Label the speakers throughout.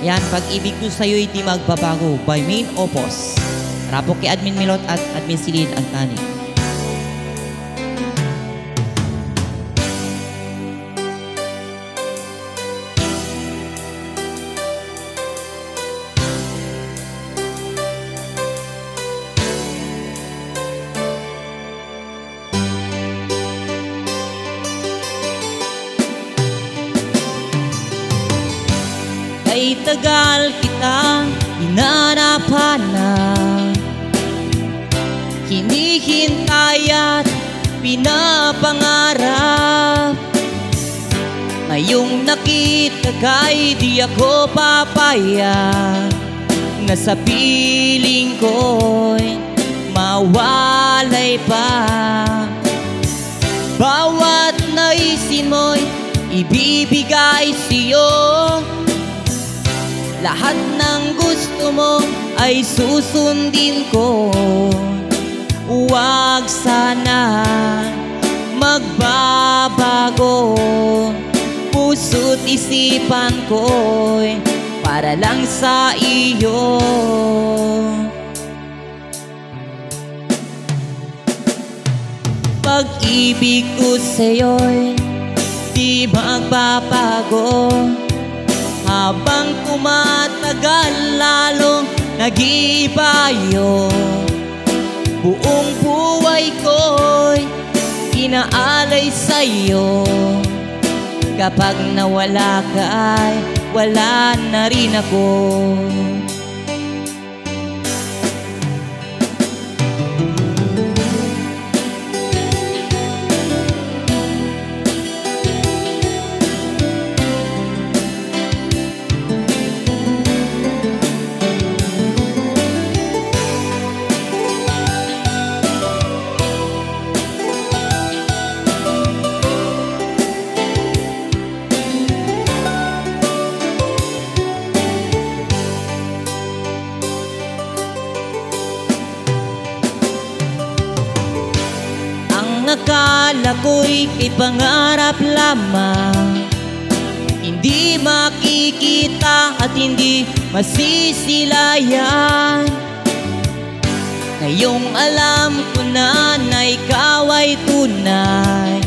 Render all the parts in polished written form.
Speaker 1: Yan, pag-ibig ko sa'yo'y di magbabago by Main Opus. Rapo kay Admin Milot at Admin Silid Antani. Ay tagal kita hinanapan, hinihintay at pinapangarap. Ngayong nakita ka'y di ako papayag na sa piling ko'y mawalay pa. Bawat naisin mo'y ibibigay sa'yo, lahat ng gusto mo ay susundin ko. Huwag sana magbabago, puso't isipan ko'y para lang sa iyo. Pag-ibig ko sa'yo'y di magbabago, habang tumatagal lalong nag-iiba yun. Buong buhay ko'y inaalay sa'yo. Kapag nawala ka ay wala na rin ako. Akala ko'y kay pangarap lamang, hindi makikita at hindi masisilayan. Ngayong alam ko na ikaw ay tunay,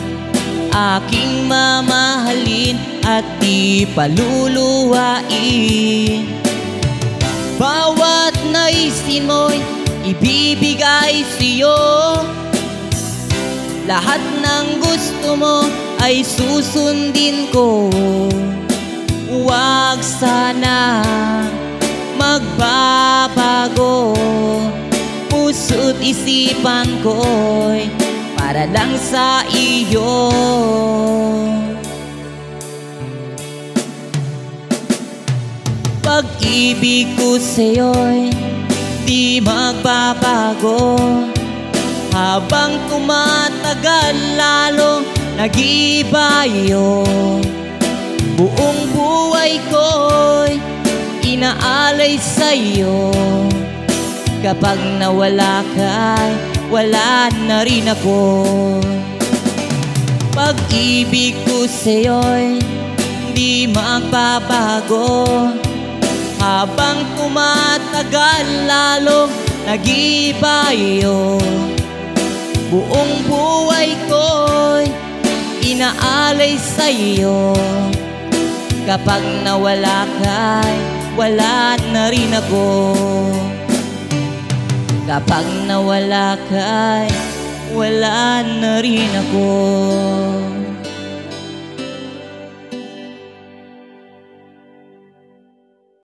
Speaker 1: aking mamahalin at di paluluwain. Bawat naisin mo'y ibibigay sa'yo, lahat ng gusto mo ay susundin ko. Huwag sana magbabago, puso't isipan ko'y para lang sa iyo. Pag-ibig ko sa'yo'y di magbabago, habang tumatagal lalong nag-iiba yun. Buong buhay ko'y inaalay sa'yo. Kapag nawala ka, wala na rin ako. Pag-ibig ko sa'yo'y di magbabago, habang tumatagal lalong nag-iiba yun. Buong buhay ko'y inaalay sa'yo. Kapag nawala ka, wala na rin ako. Kapag nawala ka, wala na rin ako.